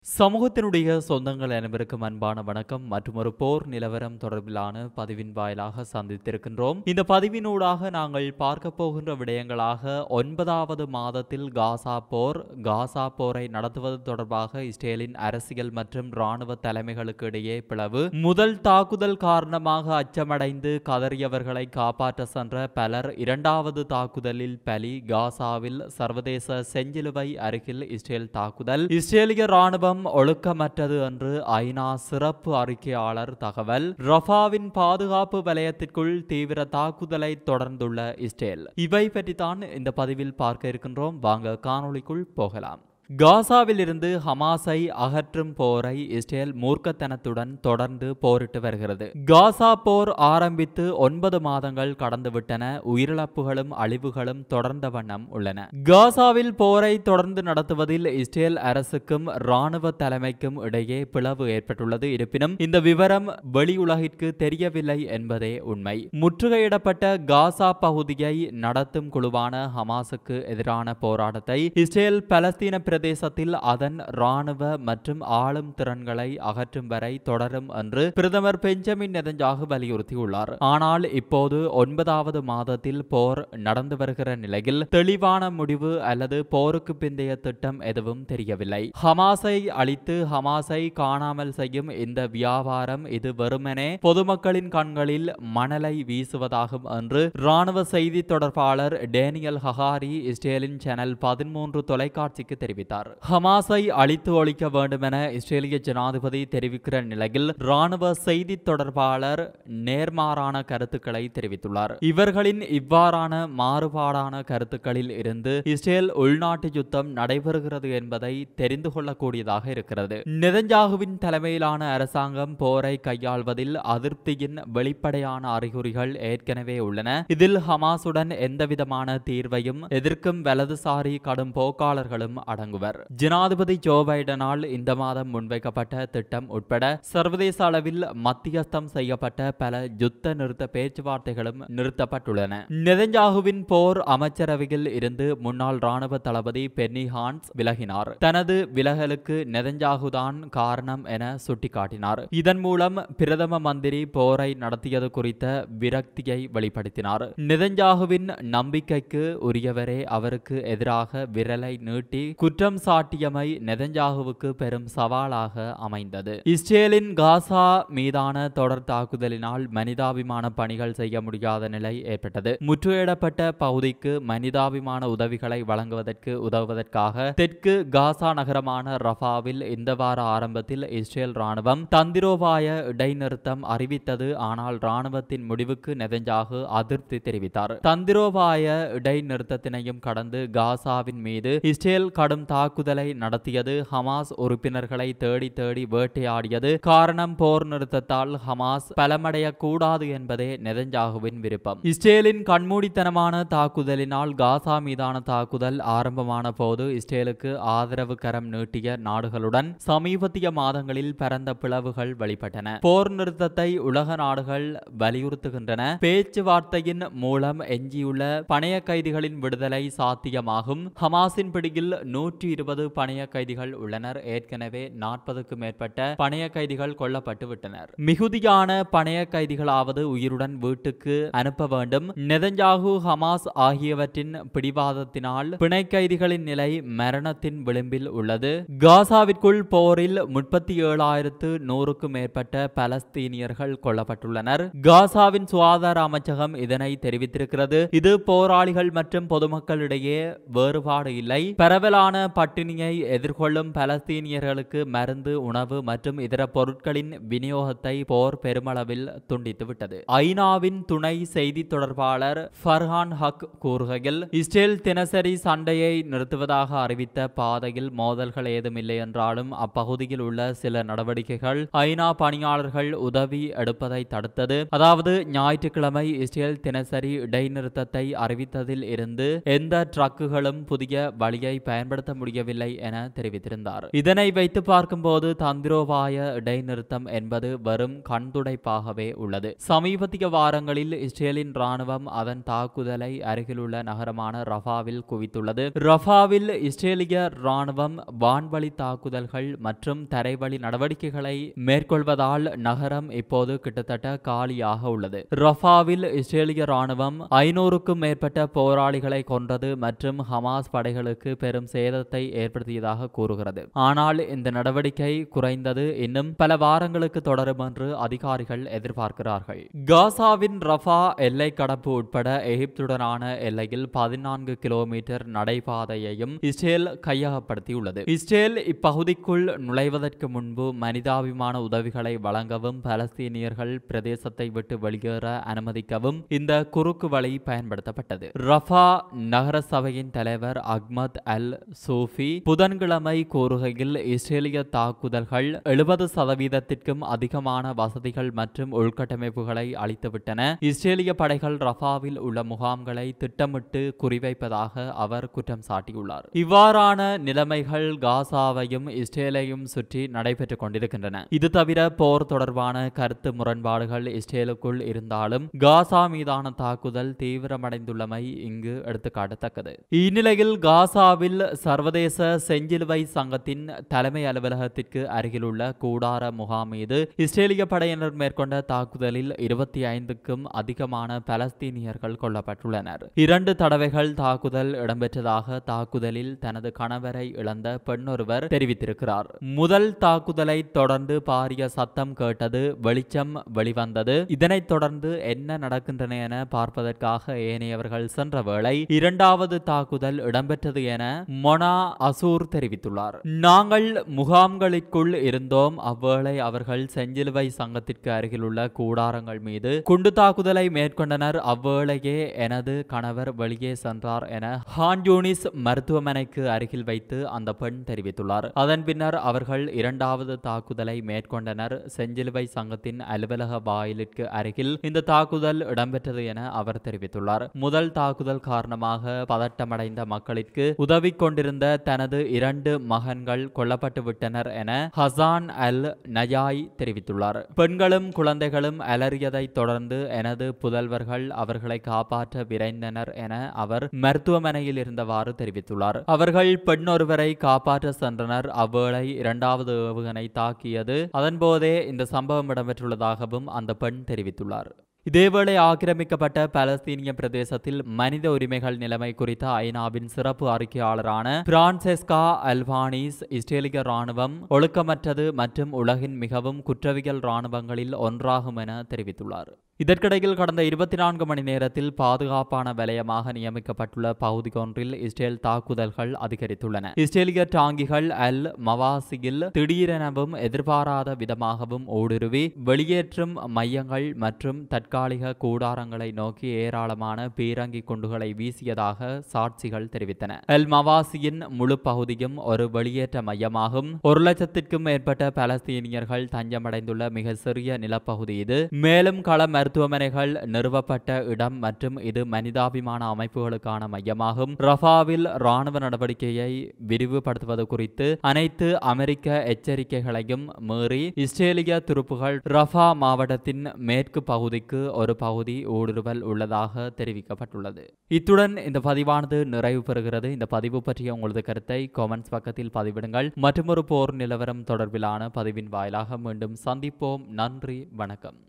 சமூகத்தினுடைய சொந்தங்கள் அனைவருக்கும் அன்பான வணக்கம் மற்றும் ஒரு போர் நிலவரம் தொடர்பிலான பதிவின் வாயிலாக சந்தித்திருக்கின்றோம். இந்த பதிவினூடாக நாங்கள் பார்க்க போகின்ற விடயங்களாக 9வது மாதத்தில் காசா போரை நடத்துவது தொடர்பாக இஸ்ரேலின் அரசியல் மற்றும் இராணுவ தலைமைகளுக்கு இடையே பிளவு, முதல் தாக்குதல் காரணமாக அச்சமடைந்து கதறியவர்களை காப்பாற்ற சென்ற பலர், இரண்டாவது தாக்குதலில் பலி, காசாவில் சர்வதேச செஞ்சிலுவை அருகில் இஸ்ரேல் தாக்குதல், இஸ்ரேலிய இராணுவம் ஒழுக்கமற்றது என்று ஐநா சிறப்பு அறிக்கையாளர் தகவல், ரஃபாவின் பாதுகாப்பு வலயத்திற்குள் தீவிர தாக்குதலை தொடர்ந்துள்ள இஸ்ரேல். இவை பற்றித்தான் இந்த பதிவில் பார்க்க இருக்கின்றோம். வாங்க காணொளிக்குள் போகலாம். காசாவில் இருந்து ஹமாஸை அகற்றும் போரை இஸ்ரேல் மூர்க்கத்தனத்துடன் தொடர்ந்து போரிட்டு வருகிறது. காசா போர் ஆரம்பித்து 9 மாதங்கள் கடந்துவிட்டன. உயிரிழப்புகளும் அழிவுகளும் தொடர்ந்த வண்ணம் உள்ளன. காசாவில் போரை தொடர்ந்து நடத்துவதில் இஸ்ரேல் அரசுக்கும் இராணுவ தலைமைக்கும் இடையே பிளவு ஏற்பட்டுள்ளது. இருப்பினும் இந்த விவரம் வெளியுலகிற்கு தெரியவில்லை என்பதே உண்மை. முற்றுகையிடப்பட்ட காசா பகுதியை நடத்தும் குழுவான ஹமாஸுக்கு எதிரான போராட்டத்தை இஸ்ரேல் பலஸ்தீன பிரதேசத்தில் அதன் இராணுவ மற்றும் ஆளும் திறன்களை அகற்றும் வரை தொடரும் என்று பிரதமர் பெஞ்சமின் நெதன்யாகு வலியுறுத்தியுள்ளார். ஆனால் இப்போது 9வது மாதத்தில் போர் நடந்து வருகிற நிலையில் தெளிவான முடிவு அல்லது போருக்கு பிந்தைய திட்டம் எதுவும் தெரியவில்லை. ஹமாஸை அழித்து ஹமாஸை காணாமல் செய்யும் இந்த வியாபாரம் இது வெறுமனே பொதுமக்களின் கண்களில் மணலை வீசுவதாகும் என்று இராணுவ செய்தி தொடர்பாளர் டேனியல் ஹகாரி இஸ்ரேலின் சேனல் 13 தொலைக்காட்சிக்கு தெரிவித்தார். ஹமாஸை அழித்து ஒழிக்க வேண்டும் என இஸ்ரேலிய ஜனாதிபதி தெரிவிக்கிற நிலையில் இராணுவ செய்தி தொடர்பாளர் நேர்மாறான கருத்துக்களை தெரிவித்துள்ளார். இவர்களின் இவ்வாறான மாறுபாடான கருத்துக்களில் இருந்து இஸ்ரேல் உள்நாட்டு யுத்தம் நடைபெறுகிறது என்பதை தெரிந்து கொள்ளக்கூடியதாக இருக்கிறது. நெதன்யாகுவின் தலைமையிலான அரசாங்கம் போரை கையாள்வதில் அதிருப்தியின் வெளிப்படையான அறிகுறிகள் ஏற்கனவே உள்ளன. இதில் ஹமாஸுடன் எந்தவிதமான தீர்வையும் எதிர்க்கும் வலதுசாரி கடும் போக்காளர்களும் அடங்குவர். ஜனாதிபதி ஜோ பைடனால் இந்த மாதம் முன்வைக்கப்பட்ட திட்டம் உட்பட சர்வதேச அளவில் மத்தியஸ்தம் செய்யப்பட்ட பல யுத்த நிறுத்த பேச்சுவார்த்தைகளும் நிறுத்தப்பட்டுள்ளன. நெதன்யாகுவின் போர் அமைச்சரவையில் இருந்து முன்னாள் ராணுவ தளபதி பென்னி ஹான்ஸ் விலகினார். தனது விலகலுக்கு நெதன்யாகுதான் காரணம் என சுட்டிக்காட்டினார். இதன் மூலம் பிரதம மந்திரி போரை நடத்தியது குறித்த விரக்தியை வெளிப்படுத்தினார். நெதன்யாகுவின் நம்பிக்கைக்கு உரியவரே அவருக்கு எதிராக விரலை நீட்டி குற்றம் சாட்டியமை நெதன்யாகுவுக்கு பெரும் சவாலாக அமைந்தது. இஸ்ரேலின் காசா மீதான தொடர் தாக்குதலினால் மனிதாபிமான பணிகள் செய்ய முடியாத நிலை ஏற்பட்டது. முற்றுகையிடப்பட்ட பகுதிக்கு மனிதாபிமான உதவிகளை வழங்குவதற்கு உதவுவதற்காக தெற்கு காசா நகரமான ரஃபாவில் இந்த வார ஆரம்பத்தில் இஸ்ரேல் ராணுவம் தந்திரோபாய இடைநிறுத்தம் அறிவித்தது. ஆனால் ராணுவத்தின் முடிவுக்கு நெதன்யாகு அதிருப்தி தெரிவித்தார். தந்திரோபாய இடைநிறுத்தத்தினையும் கடந்து காசாவின் மீது இஸ்ரேல் கடும் தாக்குதலை நடத்தியது. ஹமாஸ் உறுப்பினர்களை தேடி வேட்டையாடியது. காரணம், போர் நிறுத்தத்தால் ஹமாஸ் பலமடைய கூடாது என்பதே நெதன்யாகுவின் விருப்பம். இஸ்ரேலின் கண்மூடித்தனமான தாக்குதலினால் காசா மீதான தாக்குதல் ஆரம்பமான போது இஸ்ரேலுக்கு ஆதரவு கரம் நீட்டிய நாடுகளுடன் சமீபத்திய மாதங்களில் பரந்த பிளவுகள் வெளிப்பட்டன. போர் நிறுத்தத்தை உலக நாடுகள் வலியுறுத்துகின்றன. பேச்சுவார்த்தையின் மூலம் எஞ்சியுள்ள பணைய கைதிகளின் விடுதலை சாத்தியமாகும். ஹமாஸின் பிடியில் 120 பணைய கைதிகள் உள்ளனர். ஏற்கனவே 40க்கும் மேற்பட்ட பணைய கைதிகள் கொல்லப்பட்டு விட்டனர். மிகுதியான பணைய கைதிகளாவது உயிருடன் வீட்டுக்கு அனுப்ப வேண்டும். நெதன்யாகு ஹமாஸ் ஆகியவற்றின் பிடிவாதத்தினால் பிணை கைதிகளின் நிலை மரணத்தின் விளிம்பில் உள்ளது. காசாவிற்குள் போரில் 37,100க்கும் மேற்பட்ட பலஸ்தீனியர்கள் கொல்லப்பட்டுள்ளனர். காசாவின் சுகாதார அமைச்சகம் இதனை தெரிவித்திருக்கிறது. இது போராளிகள் மற்றும் பொதுமக்களிடையே வேறுபாடு இல்லை. பரவலான பட்டினியை எதிர்கொள்ளும் பலஸ்தீனியர்களுக்கு மருந்து, உணவு மற்றும் இதர பொருட்களின் விநியோகத்தை போர் பெருமளவில் துண்டித்துவிட்டது. ஐநாவின் துணை செய்தி தொடர்பாளர் ஃபர்ஹான் ஹக் கூறுகையில், இஸ்ரேல் தினசரி சண்டையை நிறுத்துவதாக அறிவித்த பாதையில் மோதல்கள் ஏதுமில்லை என்றாலும் அப்பகுதியில் உள்ள சில நடவடிக்கைகள் ஐநா பணியாளர்கள் உதவி எடுப்பதை தடுத்தது. அதாவது ஞாயிற்றுக்கிழமை இஸ்ரேல் தினசரி இடைநிறுத்தத்தை அறிவித்ததில் இருந்து எந்த ட்ரக்குகளும் புதிய வழியை பயன்படுத்த முடியவில்லை என தெரிவித்திருந்தார். இதனை வைத்து பார்க்கும்போது தந்திரோபாய இடைநிறுத்தம் என்பது வெறும் கண்துடைப்பாகவே உள்ளது. சமீபத்திய வாரங்களில் இஸ்ரேலின் ராணுவம் அதன் தாக்குதலை அருகிலுள்ள நகரமான ரஃபாவில் குவித்துள்ளது. ரஃபாவில் இஸ்ரேலிய ராணுவம் வான்வழி தாக்குதல்கள் மற்றும் தரைவழி நடவடிக்கைகளை மேற்கொள்வதால் நகரம் இப்போது கிட்டத்தட்ட காலியாக உள்ளது. ரஃபாவில் இஸ்ரேலிய ராணுவம் 500க்கும் மேற்பட்ட போராளிகளை கொன்றது மற்றும் ஹமாஸ் படைகளுக்கு பெரும் சேதத்தை ஏற்படுத்தியதாக கூறுகிறது. ஆனால் இந்த நடவடிக்கை குறைந்தது இன்னும் பல வாரங்களுக்கு தொடரும் என்று அதிகாரிகள் எதிர்பார்க்கிறார்கள். காசாவின் ரஃபா எல்லை கடப்பு உட்பட எகிப்துடனான எல்லையில் 14 கிலோமீட்டர் நடைபாதையையும் இஸ்ரேல் கையகப்படுத்தியுள்ளது. இஸ்ரேல் இப்பகுதிக்குள் நுழைவதற்கு முன்பு மனிதாபிமான உதவிகளை வழங்கவும் பலஸ்தீனியர்கள் பிரதேசத்தை விட்டு வெளியேற அனுமதிக்கவும் இந்த குறுக்கு வழி பயன்படுத்தப்பட்டது. ரஃபா நகர சபையின் தலைவர் அஹ்மத் அல் சூஃபி புதன்கிழமை கூறுகையில் இஸ்ரேலிய தாக்குதல்கள் 70% அதிகமான வசதிகள் மற்றும் உள்கட்டமைப்புகளை அளித்துவிட்டன. இஸ்ரேலிய படைகள் ரஃபாவில் உள்ள முகாம்களை திட்டமிட்டு குறிவைப்பதாக அவர் குற்றம் சாட்டியுள்ளார். இவ்வாறான நிலைமைகள் காசாவையும் இஸ்ரேலையும் சுற்றி நடைபெற்றுக் கொண்டிருக்கின்றன. இது தவிர போர் தொடர்பான கருத்து முரண்பாடுகள் இஸ்ரேலுக்குள் இருந்தாலும் காசா மீதான தாக்குதல் தீவிரமடைந்துள்ளமை இங்கு எடுத்துக்காட்டத்தக்கது. இந்நிலையில் காசாவில் சர்வதேச செஞ்சிலுவை சங்கத்தின் தலைமை அலுவலகத்திற்கு அருகிலுள்ள கூடார முகாம் மீது இஸ்ரேலிய படையினர் மேற்கொண்ட தாக்குதலில் 25க்கும் அதிகமான பலஸ்தீனியர்கள் கொல்லப்பட்டுள்ளனர். 2 தடவைகள் தாக்குதல் இடம்பெற்றதாக தாக்குதலில் தனது கணவரை இழந்த பெண்ணொருவர் தெரிவித்திருக்கிறார். முதல் தாக்குதலை தொடர்ந்து பாரிய சத்தம் கேட்டது, வெளிச்சம் வெளிவந்தது. இதனைத் தொடர்ந்து என்ன நடக்கின்றன என பார்ப்பதற்காக ஏனையவர்கள் சென்ற வேளை 2வது தாக்குதல் இடம்பெற்றது என மொனா அசூர் தெரிவித்துள்ளார். நாங்கள் முகாம்களுக்குள் இருந்தோம். அவ்வேளை அவர்கள் செஞ்சிலுவை சங்கத்திற்கு அருகிலுள்ள கூடாரங்கள் மீது குண்டு தாக்குதலை மேற்கொண்டனர். அவ்வேளையே எனது கணவர் வெளியே சென்றார் என ஹான் யூனிஸ் மருத்துவமனைக்கு அருகில் வைத்து அந்த பெண் தெரிவித்துள்ளார். அதன் பின்னர் அவர்கள் 2வது தாக்குதலை மேற்கொண்டனர். செஞ்சிலுவை சங்கத்தின் அலுவலக வாயிலுக்கு அருகில் இந்த தாக்குதல் இடம்பெற்றது என அவர் தெரிவித்துள்ளார். முதல் தாக்குதல் காரணமாக பதட்டமடைந்த மக்களுக்கு உதவி கொண்டிருந்த தனது 2 மகன்கள் கொல்லப்பட்டு விட்டனர் என ஹசான் அல் நயாய் தெரிவித்துள்ளார். பெண்களும் குழந்தைகளும் அலறியதை தொடர்ந்து எனது புதல்வர்கள் அவர்களை காப்பாற்ற விரைந்தனர் என அவர் மருத்துவமனையில் இருந்தவாறு தெரிவித்துள்ளார். அவர்கள் பெண்ணொருவரை காப்பாற்ற சென்றனர். அவ்வேளை 2வது ஏவுகணை தாக்கியது. அதன்போதே இந்த சம்பவம் இடம்பெற்றுள்ளதாகவும் அந்த பெண் தெரிவித்துள்ளார். இதேவேளை ஆக்கிரமிக்கப்பட்ட பலஸ்தீனிய பிரதேசத்தில் மனித உரிமைகள் நிலைமை குறித்த ஐநாவின் சிறப்பு அறிக்கையாளரான பிரான்செஸ்கா அல்பானிஸ் இஸ்ரேலிய ராணுவம் ஒழுக்கமற்றது மற்றும் உலகின் மிகவும் குற்றவியல் ராணுவங்களில் ஒன்றாகும் என தெரிவித்துள்ளார். இதற்கிடையில் கடந்த 24 மணி நேரத்தில் பாதுகாப்பான வலயமாக நியமிக்கப்பட்டுள்ள பகுதி ஒன்றில் இஸ்ரேல் தாக்குதல்கள் அதிகரித்துள்ளன. இஸ்ரேலிய டாங்கிகள் அல் மவாசியில் திடீரெனவும் எதிர்பாராத விதமாகவும் ஊடுருவி வெளியேற்றும் மையங்கள் மற்றும் தற்காலிக கூடாரங்களை நோக்கி ஏராளமான பீரங்கி குண்டுகளை வீசியதாக சாட்சிகள் தெரிவித்தன. அல் மவாசியின் முழு பகுதியும் ஒரு வெளியேற்ற மையமாகும். 1,00,000க்கும் மேற்பட்ட பலஸ்தீனியர்கள் தஞ்சமடைந்துள்ள மிக சிறிய நிலப்பகுதி இது. மேலும் கள மருத்துவமனைகள் நிறுவப்பட்ட இடம் மற்றும் இது மனிதாபிமான அமைப்புகளுக்கான மையமாகும். ரஃபாவில் ராணுவ நடவடிக்கையை விரிவுபடுத்துவது குறித்து அனைத்து அமெரிக்க எச்சரிக்கைகளையும் மீறி இஸ்ரேலிய துருப்புகள் ரஃபா மாவட்டத்தின் மேற்கு பகுதிக்கு ஒரு பகுதி ஊடுருவல் உள்ளதாக தெரிவிக்கப்பட்டுள்ளது. இத்துடன் இந்த பதிவானது நிறைவு பெறுகிறது. இந்த பதிவு பற்றிய உங்களது கருத்தை கமெண்ட்ஸ் பக்கத்தில் பதிவிடுங்கள். மற்றொரு போர் நிலவரம் தொடர்பிலான பதிவின் வாயிலாக மீண்டும் சந்திப்போம். நன்றி, வணக்கம்.